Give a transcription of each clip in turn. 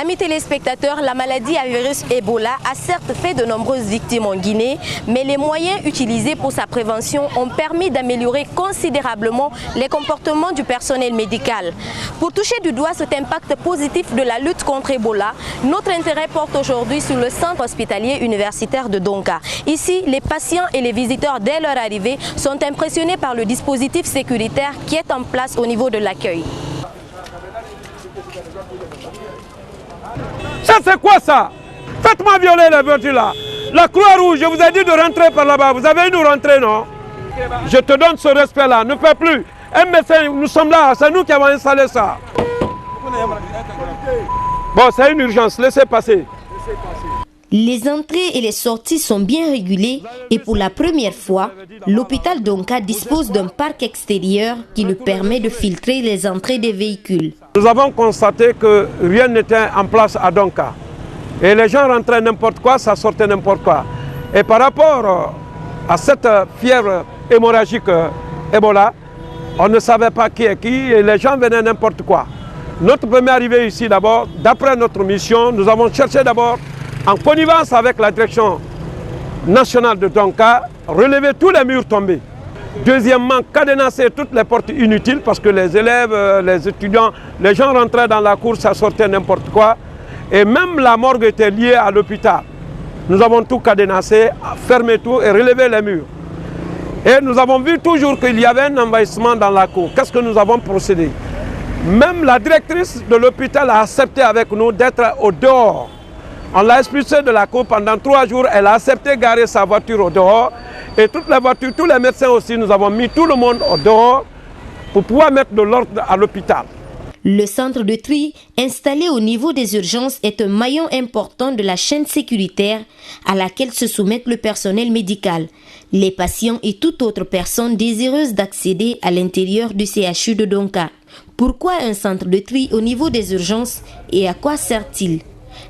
Amis téléspectateurs, la maladie à virus Ebola a certes fait de nombreuses victimes en Guinée, mais les moyens utilisés pour sa prévention ont permis d'améliorer considérablement les comportements du personnel médical. Pour toucher du doigt cet impact positif de la lutte contre Ebola, notre intérêt porte aujourd'hui sur le centre hospitalier universitaire de Donka. Ici, les patients et les visiteurs, dès leur arrivée, sont impressionnés par le dispositif sécuritaire qui est en place au niveau de l'accueil. Ça c'est quoi ça? Faites-moi violer les voitures là. La Croix-Rouge, je vous ai dit de rentrer par là-bas. Vous avez nous rentrer, non? Je te donne ce respect-là. Ne fais plus. Un médecin, nous sommes là. C'est nous qui avons installé ça. Bon, c'est une urgence. Laissez passer. Les entrées et les sorties sont bien régulées et pour la première fois, l'hôpital Donka dispose d'un parc extérieur qui lui permet de filtrer les entrées des véhicules. Nous avons constaté que rien n'était en place à Donka. Et les gens rentraient n'importe quoi, ça sortait n'importe quoi. Et par rapport à cette fièvre hémorragique Ebola, on ne savait pas qui est qui et les gens venaient n'importe quoi. Notre première arrivée ici d'abord, d'après notre mission, nous avons cherché d'abord, en connivence avec la direction nationale de Donka, relever tous les murs tombés. Deuxièmement, cadenasser toutes les portes inutiles parce que les élèves, les étudiants, les gens rentraient dans la cour, ça sortait n'importe quoi. Et même la morgue était liée à l'hôpital. Nous avons tout cadenassé, fermé tout et relevé les murs. Et nous avons vu toujours qu'il y avait un envahissement dans la cour. Qu'est-ce que nous avons procédé? Même la directrice de l'hôpital a accepté avec nous d'être au dehors. On l'a expulsée de la cour pendant 3 jours. Elle a accepté de garer sa voiture au dehors. Et toutes les voitures, tous les médecins aussi, nous avons mis tout le monde au dehors pour pouvoir mettre de l'ordre à l'hôpital. Le centre de tri installé au niveau des urgences est un maillon important de la chaîne sécuritaire à laquelle se soumet le personnel médical, les patients et toute autre personne désireuse d'accéder à l'intérieur du CHU de Donka. Pourquoi un centre de tri au niveau des urgences et à quoi sert-il?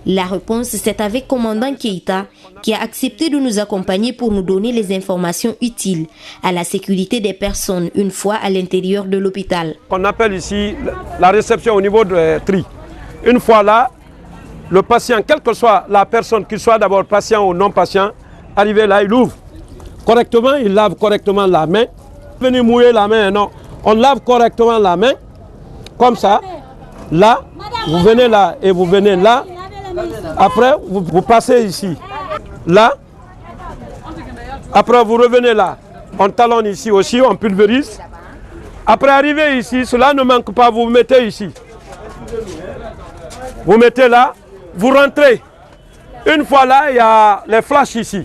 La réponse, c'est avec commandant Keïta qui a accepté de nous accompagner pour nous donner les informations utiles à la sécurité des personnes une fois à l'intérieur de l'hôpital. On appelle ici la réception au niveau de tri. Une fois là, le patient, quelle que soit la personne, qu'il soit d'abord patient ou non patient, arrivé là, il ouvre correctement, il lave correctement la main. Venez mouiller la main, non. On lave correctement la main, comme ça. Là, vous venez là et vous venez là. Après, vous passez ici, là. Après, vous revenez là. On talonne ici aussi, on pulvérise. Après, arriver ici, cela ne manque pas, vous mettez ici. Vous mettez là, vous rentrez. Une fois là, il y a les flashs ici.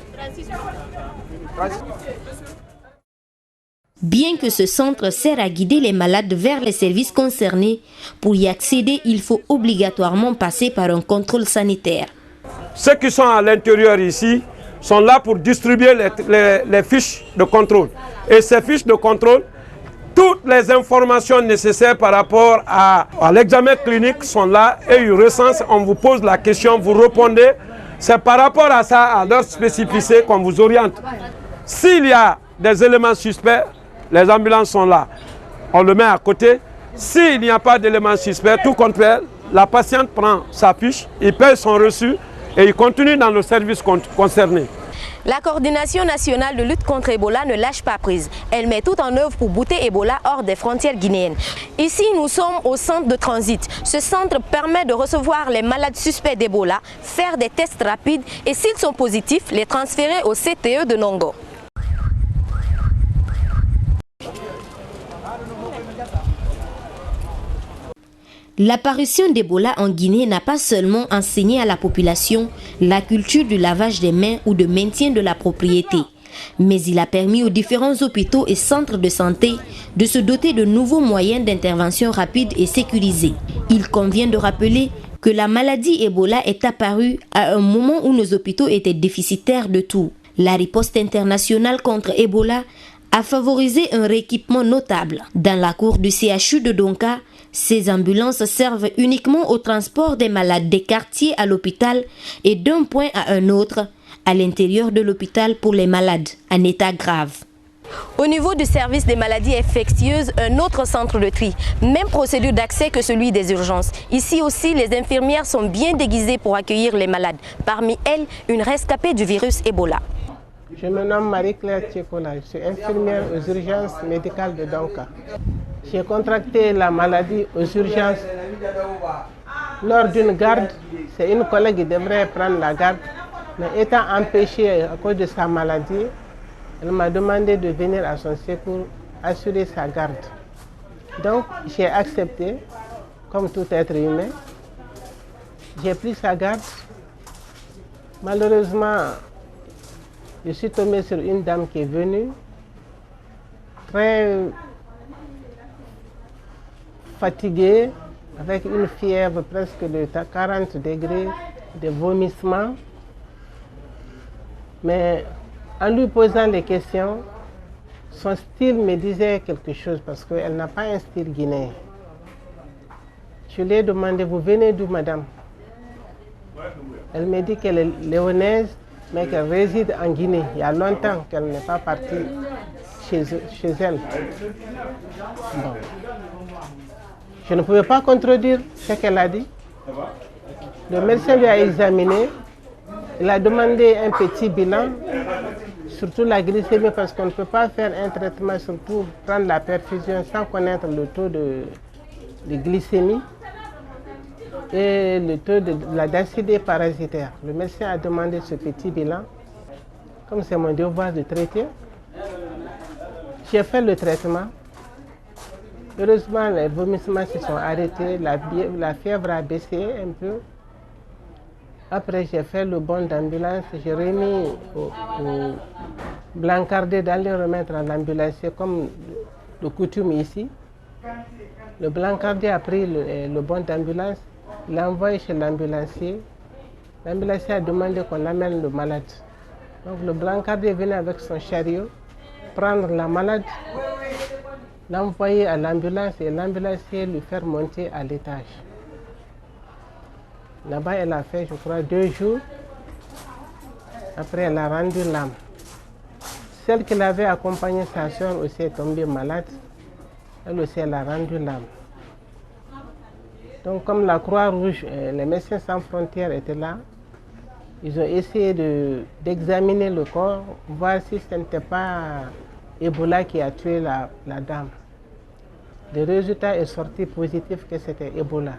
Bien que ce centre sert à guider les malades vers les services concernés, pour y accéder, il faut obligatoirement passer par un contrôle sanitaire. Ceux qui sont à l'intérieur ici sont là pour distribuer les fiches de contrôle. Et ces fiches de contrôle, toutes les informations nécessaires par rapport à l'examen clinique sont là et ils recensent, on vous pose la question, vous répondez. C'est par rapport à ça, à leur spécificité qu'on vous oriente. S'il y a des éléments suspects, les ambulances sont là. On le met à côté. S'il n'y a pas d'éléments suspects, tout compte fait, la patiente prend sa fiche, il paye son reçu et il continue dans le service concerné. La coordination nationale de lutte contre Ebola ne lâche pas prise. Elle met tout en œuvre pour bouter Ebola hors des frontières guinéennes. Ici, nous sommes au centre de transit. Ce centre permet de recevoir les malades suspects d'Ebola, faire des tests rapides et s'ils sont positifs, les transférer au CTE de Nongo. L'apparition d'Ebola en Guinée n'a pas seulement enseigné à la population la culture du lavage des mains ou de maintien de la propriété, mais il a permis aux différents hôpitaux et centres de santé de se doter de nouveaux moyens d'intervention rapide et sécurisés. Il convient de rappeler que la maladie Ebola est apparue à un moment où nos hôpitaux étaient déficitaires de tout. La riposte internationale contre Ebola a favorisé un rééquipement notable. Dans la cour du CHU de Donka, ces ambulances servent uniquement au transport des malades des quartiers à l'hôpital et d'un point à un autre à l'intérieur de l'hôpital pour les malades en état grave. Au niveau du service des maladies infectieuses, un autre centre de tri. Même procédure d'accès que celui des urgences. Ici aussi, les infirmières sont bien déguisées pour accueillir les malades. Parmi elles, une rescapée du virus Ebola. Je me nomme Marie-Claire Tchekola, je suis infirmière aux urgences médicales de Donka. J'ai contracté la maladie aux urgences lors d'une garde. C'est une collègue qui devrait prendre la garde, mais étant empêchée à cause de sa maladie, elle m'a demandé de venir à son secours assurer sa garde. Donc j'ai accepté, comme tout être humain. J'ai pris sa garde. Malheureusement, je suis tombé sur une dame qui est venue, très fatiguée, avec une fièvre presque de 40 degrés, des vomissements. Mais en lui posant les questions, son style me disait quelque chose parce qu'elle n'a pas un style guinéen. Je lui ai demandé, vous venez d'où, madame? Elle me dit qu'elle est léonaise, mais qu'elle réside en Guinée. Il y a longtemps qu'elle n'est pas partie chez elle. Bon. Je ne pouvais pas contredire ce qu'elle a dit. Le médecin lui a examiné. Il a demandé un petit bilan, surtout la glycémie, parce qu'on ne peut pas faire un traitement, surtout prendre la perfusion sans connaître le taux de glycémie et le taux de la densité parasitaire. Le médecin a demandé ce petit bilan. Comme c'est mon devoir de traiter, j'ai fait le traitement. Heureusement, les vomissements se sont arrêtés, la fièvre a baissé un peu. Après, j'ai fait le bon d'ambulance, j'ai remis au blancardé d'aller remettre à l'ambulancier comme de coutume ici. Le blancardé a pris le bon d'ambulance, il l'a envoyé chez l'ambulancier. L'ambulancier a demandé qu'on amène le malade. Donc le blancardé est venu avec son chariot, prendre la malade, l'envoyer à l'ambulance et l'ambulancier lui faire monter à l'étage. Là-bas, elle a fait, je crois, 2 jours. Après, elle a rendu l'âme. Celle qui l'avait accompagnée, sa soeur, aussi est tombée malade. Elle aussi, elle a rendu l'âme. Donc, comme la Croix-Rouge, les Médecins sans frontières étaient là, ils ont essayé d'examiner le corps, voir si ce n'était pas Ebola qui a tué la dame. Le résultat est sorti positif que c'était Ebola.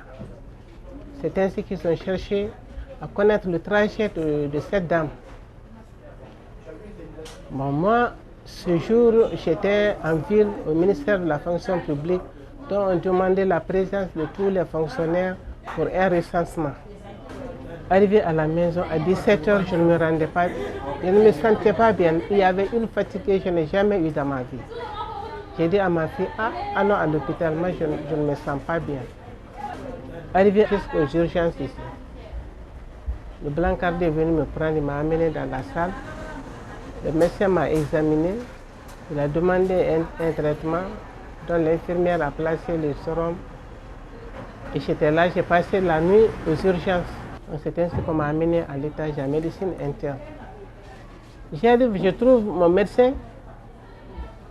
C'est ainsi qu'ils ont cherché à connaître le trajet de cette dame. Bon, moi, ce jour, j'étais en ville au ministère de la fonction publique, dont on demandait la présence de tous les fonctionnaires pour un recensement. Arrivé à la maison, à 17 h, je ne me rendais pas, je ne me sentais pas bien. Il y avait une fatigue que je n'ai jamais eue dans ma vie. J'ai dit à ma fille, allons à l'hôpital, moi je ne me sens pas bien. Arrivé jusqu'aux urgences ici, le blancardé est venu me prendre, il m'a amené dans la salle. Le médecin m'a examiné, il a demandé un traitement dont l'infirmière a placé le sérum. Et j'étais là, j'ai passé la nuit aux urgences. C'est ainsi qu'on m'a amené à l'étage de la médecine interne. J'arrive, je trouve mon médecin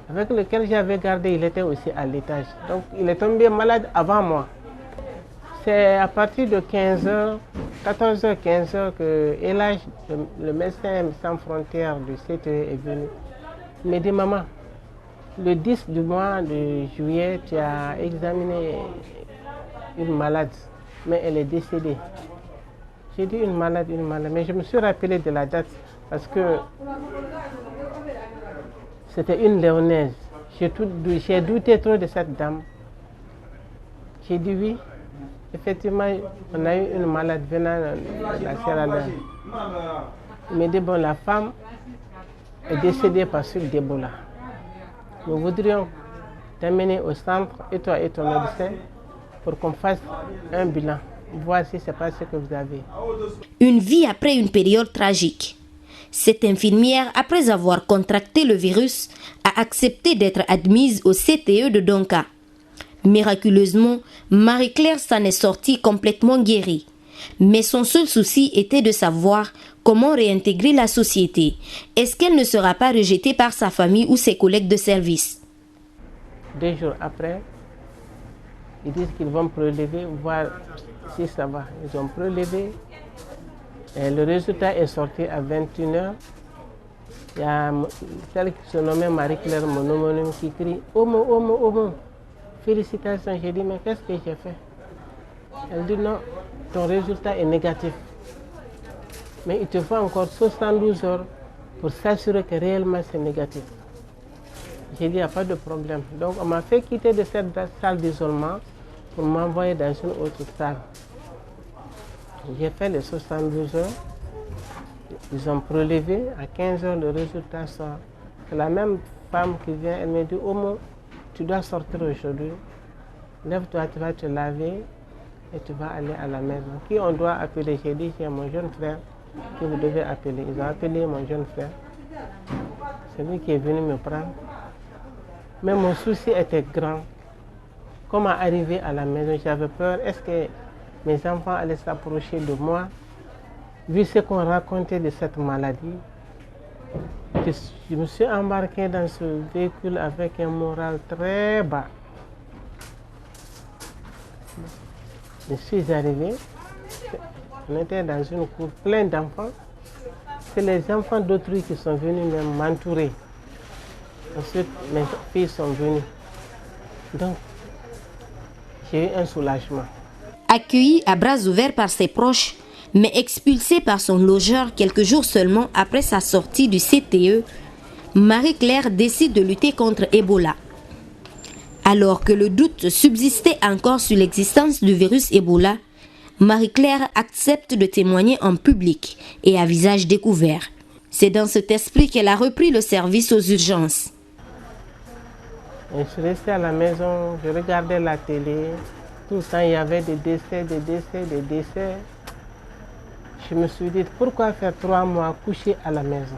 avec lequel j'avais gardé, il était aussi à l'étage. Donc il est tombé malade avant moi. C'est à partir de 15 h, 14 h, 15 h que Elage, le médecin sans frontières du CTE est venu. Il m'a dit, maman, le 10 du mois de juillet, tu as examiné une malade, mais elle est décédée. J'ai dit une malade, mais je me suis rappelé de la date parce que c'était une léonaise. J'ai douté trop de cette dame. J'ai dit oui. Effectivement, on a eu une malade venant de la Sierra Leone. Il m'a dit, bon, la femme est décédée par suite d'Ebola. Nous voudrions t'amener au centre, et toi et ton médecin, pour qu'on fasse un bilan, voir si c'est pas ce que vous avez. Une vie après une période tragique. Cette infirmière, après avoir contracté le virus, a accepté d'être admise au CTE de Donka. Miraculeusement, Marie-Claire s'en est sortie complètement guérie. Mais son seul souci était de savoir comment réintégrer la société. Est-ce qu'elle ne sera pas rejetée par sa famille ou ses collègues de service? 2 jours après, ils disent qu'ils vont prélever, voir si ça va. Ils ont prélevé. Et le résultat est sorti à 21h. Il y a celle qui se nommait Marie-Claire, mon homonyme, qui crie « Homo, homo, homo ». Félicitations. J'ai dit « Mais qu'est-ce que j'ai fait ?» Elle dit « Non, ton résultat est négatif. Mais il te faut encore 72 heures pour s'assurer que réellement c'est négatif. » J'ai dit « Il n'y a pas de problème. » Donc on m'a fait quitter de cette salle d'isolement pour m'envoyer dans une autre salle. J'ai fait les 72 heures. Ils ont prélevé. À 15 heures, le résultat sort. C'est la même femme qui vient, elle me dit « Homo, tu dois sortir aujourd'hui. Lève-toi, tu vas te laver et tu vas aller à la maison. » Qui on doit appeler? J'ai dit « C'est mon jeune frère que vous devez appeler. » Ils ont appelé mon jeune frère. C'est lui qui est venu me prendre. Mais mon souci était grand. Comment arriver à la maison? J'avais peur. Est-ce que mes enfants allaient s'approcher de moi? Vu ce qu'on racontait de cette maladie, je me suis embarqué dans ce véhicule avec un moral très bas. Je suis arrivé, on était dans une cour pleine d'enfants. C'est les enfants d'autrui qui sont venus m'entourer. Ensuite, mes filles sont venues. Donc, j'ai eu un soulagement. Accueillie à bras ouverts par ses proches, mais expulsée par son logeur quelques jours seulement après sa sortie du CTE, Marie-Claire décide de lutter contre Ebola. Alors que le doute subsistait encore sur l'existence du virus Ebola, Marie-Claire accepte de témoigner en public et à visage découvert. C'est dans cet esprit qu'elle a repris le service aux urgences. Je suis restée à la maison, je regardais la télé. Tout le temps, il y avait des décès, des décès, des décès. Je me suis dit, pourquoi faire 3 mois couché à la maison?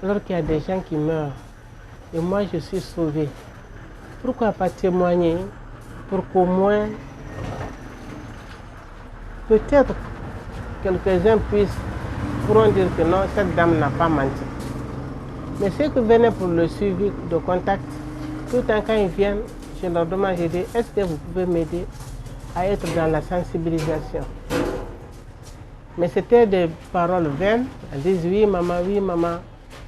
Alors qu'il y a des gens qui meurent. Et moi, je suis sauvée. Pourquoi pas témoigner pour qu'au moins, peut-être, quelques-uns pourront dire que non, cette dame n'a pas menti. Mais ceux qui venaient pour le suivi de contact, tout le temps quand ils viennent, je leur demande, je dis, est-ce que vous pouvez m'aider à être dans la sensibilisation? Mais c'était des paroles vaines. Elles disent oui maman, oui maman.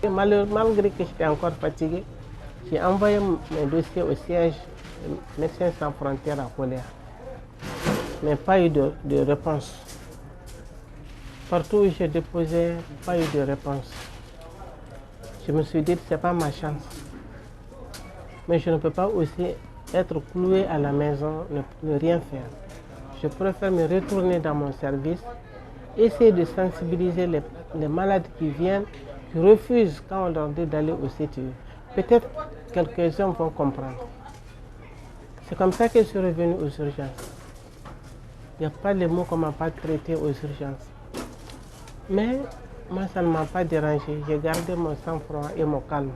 Et malgré que j'étais encore fatiguée, j'ai envoyé mes dossiers au siège Médecins sans frontières à Colère. Mais pas eu de réponse. Partout où j'ai déposé, pas eu de réponse. Je me suis dit, ce n'est pas ma chance. Mais je ne peux pas aussi être cloué à la maison, ne rien faire. Je préfère me retourner dans mon service, essayer de sensibiliser les malades qui viennent, qui refusent quand on leur dit d'aller au CTE. Peut-être quelques-uns vont comprendre. C'est comme ça que je suis revenu aux urgences. Il n'y a pas les mots qu'on ne m'a pas traité aux urgences. Mais moi, ça ne m'a pas dérangé. J'ai gardé mon sang-froid et mon calme.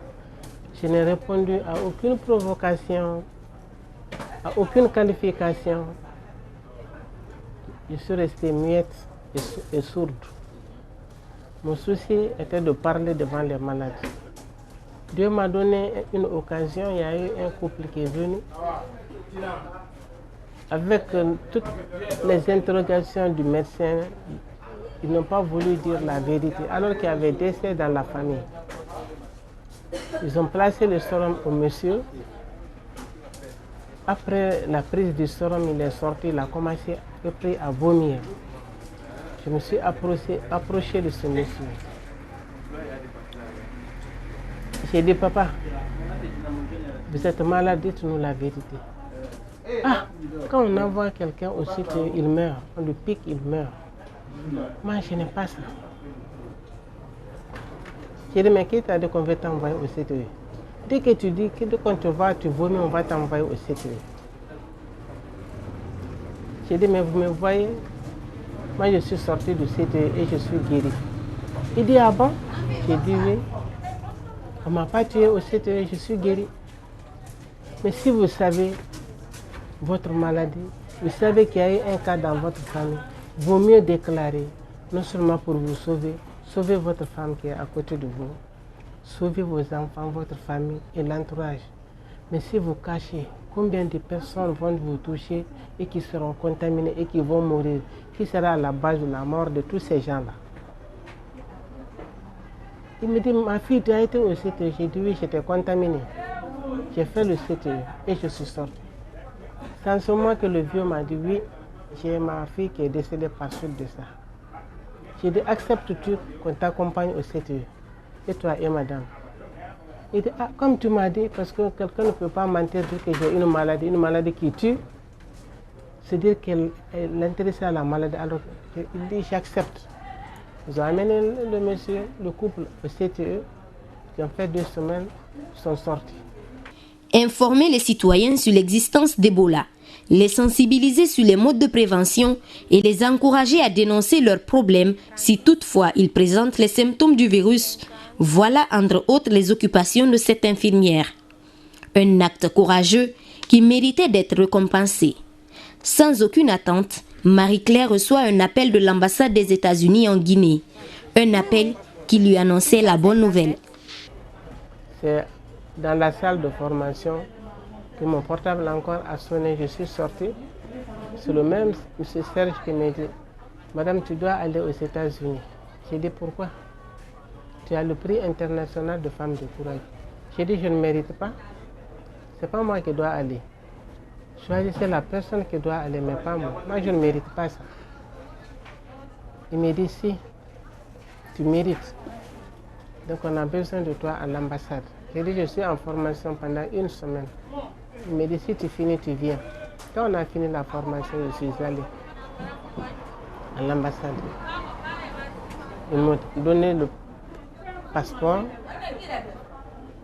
Je n'ai répondu à aucune provocation, à aucune qualification. Je suis restée muette et sourde. Mon souci était de parler devant les malades. Dieu m'a donné une occasion, il y a eu un couple qui est venu. Avec toutes les interrogations du médecin, ils n'ont pas voulu dire la vérité, alors qu'il y avait décès dans la famille. Ils ont placé le sérum au monsieur. Après la prise du sérum, il est sorti, il a commencé à vomir. Je me suis approché de ce monsieur. J'ai dit, papa, vous êtes malade, dites-nous la vérité. Ah, quand on envoie quelqu'un au site, il meurt. On le pique, il meurt. Moi, je n'ai pas ça. J'ai dit, mais qui t'a dit qu'on veut t'envoyer au CTE? Dès que tu dis que quand tu vas, tu vomis, on va t'envoyer au CTE. J'ai dit, mais vous me voyez? Moi, je suis sorti du CTE et je suis guéri. Il dit, ah bon? J'ai dit, oui. On ne m'a pas tué au CTE, je suis guéri. Mais si vous savez votre maladie, vous savez qu'il y a eu un cas dans votre famille, vaut mieux déclarer, non seulement pour vous sauver, sauver votre femme qui est à côté de vous, sauver vos enfants, votre famille et l'entourage. Mais si vous cachez, combien de personnes vont vous toucher et qui seront contaminées et qui vont mourir? Qui sera à la base de la mort de tous ces gens-là? Il me dit, ma fille, tu as été au CTE. J'ai dit oui, j'étais contaminée. J'ai fait le CTE et je suis sortie. C'est en ce moment que le vieux m'a dit oui, j'ai ma fille qui est décédée par suite de ça. J'ai dit, acceptes-tu qu'on t'accompagne au CTE? Et toi et madame? Il dit, ah, comme tu m'as dit, parce que quelqu'un ne peut pas mentir dire que j'ai une maladie qui tue. C'est dire qu'elle est intéressée à la maladie. Alors il dit, j'accepte. Ils ont amené le monsieur, le couple au CTE. Ils ont fait 2 semaines, ils sont sortis. Informer les citoyens sur l'existence d'Ebola, les sensibiliser sur les modes de prévention et les encourager à dénoncer leurs problèmes si toutefois ils présentent les symptômes du virus. Voilà entre autres les occupations de cette infirmière. Un acte courageux qui méritait d'être récompensé. Sans aucune attente, Marie-Claire reçoit un appel de l'ambassade des États-Unis en Guinée. Un appel qui lui annonçait la bonne nouvelle. C'est dans la salle de formation que mon portable encore a sonné. Je suis sorti. C'est le même M. Serge qui m'a dit, madame, tu dois aller aux États-Unis. J'ai dit, pourquoi? Tu as le prix international de femmes de courage. J'ai dit, je ne mérite pas. Ce n'est pas moi qui dois aller. Choisissez la personne qui doit aller, mais pas moi. Moi, je ne mérite pas ça. Il m'a dit, si, tu mérites. Donc, on a besoin de toi à l'ambassade. J'ai dit, je suis en formation pendant 1 semaine. Il m'a dit, si tu finis, tu viens. Quand on a fini la formation, je suis allé à l'ambassade. Ils m'ont donné le passeport,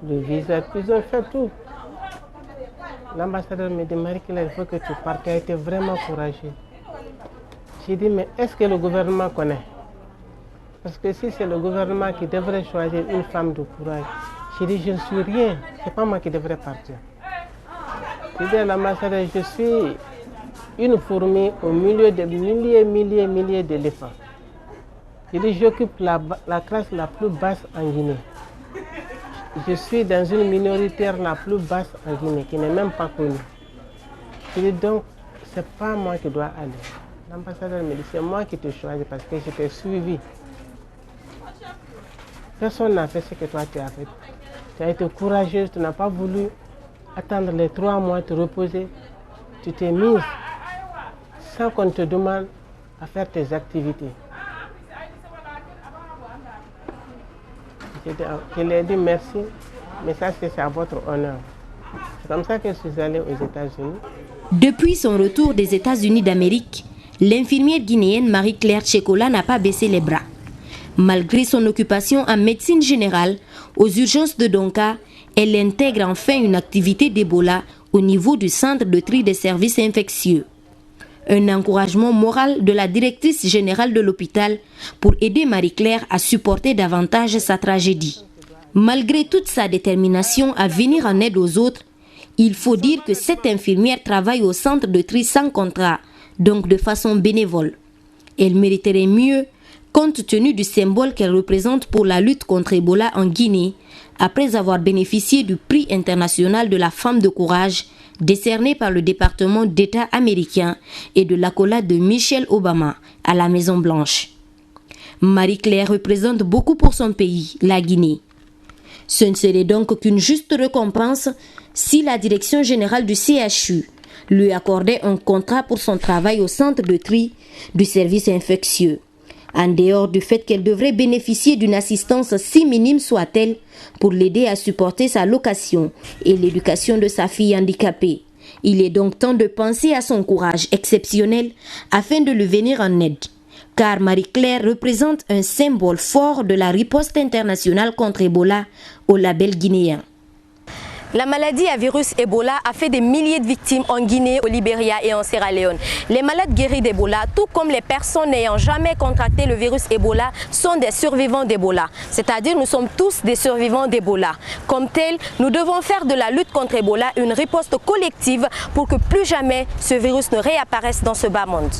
le visa, ils ont fait tout. L'ambassadeur me dit, Marie-Claire, il faut que tu partes, tu as été vraiment courageux. J'ai dit, mais est-ce que le gouvernement connaît? Parce que si c'est le gouvernement qui devrait choisir une femme de courage, j'ai dit, je ne suis rien, ce n'est pas moi qui devrais partir. J'ai dit à l'ambassadeur, je suis une fourmi au milieu de milliers d'éléphants. J'ai dit, j'occupe la classe la plus basse en Guinée. Je suis dans une minoritaire la plus basse en Guinée, qui n'est même pas connue. Je dis donc, ce n'est pas moi qui dois aller. L'ambassadeur me dit, c'est moi qui te choisis parce que je t'ai suivi. Personne n'a fait ce que toi tu as fait. Tu as été courageuse, tu n'as pas voulu attendre les 3 mois, te reposer. Tu t'es mise sans qu'on te demande à faire tes activités. Je lui ai dit merci, mais ça c'est à votre honneur. C'est comme ça que je suis allée aux États-Unis. Depuis son retour des États-Unis d'Amérique, l'infirmière guinéenne Marie-Claire Tchekola n'a pas baissé les bras. Malgré son occupation en médecine générale, aux urgences de Donka, elle intègre enfin une activité d'Ebola au niveau du centre de tri des services infectieux. Un encouragement moral de la directrice générale de l'hôpital pour aider Marie-Claire à supporter davantage sa tragédie. Malgré toute sa détermination à venir en aide aux autres, il faut dire que cette infirmière travaille au centre de tri sans contrat, donc de façon bénévole. Elle mériterait mieux, compte tenu du symbole qu'elle représente pour la lutte contre Ebola en Guinée, après avoir bénéficié du prix international de la femme de courage, décerné par le département d'État américain et de l'accolade de Michelle Obama à la Maison-Blanche. Marie-Claire représente beaucoup pour son pays, la Guinée. Ce ne serait donc qu'une juste récompense si la direction générale du CHU lui accordait un contrat pour son travail au centre de tri du service infectieux, en dehors du fait qu'elle devrait bénéficier d'une assistance si minime soit-elle pour l'aider à supporter sa location et l'éducation de sa fille handicapée. Il est donc temps de penser à son courage exceptionnel afin de lui venir en aide, car Marie-Claire représente un symbole fort de la riposte internationale contre Ebola au label guinéen. La maladie à virus Ebola a fait des milliers de victimes en Guinée, au Libéria et en Sierra Leone. Les malades guéris d'Ebola, tout comme les personnes n'ayant jamais contracté le virus Ebola, sont des survivants d'Ebola. C'est-à-dire nous sommes tous des survivants d'Ebola. Comme tels, nous devons faire de la lutte contre Ebola une riposte collective pour que plus jamais ce virus ne réapparaisse dans ce bas monde.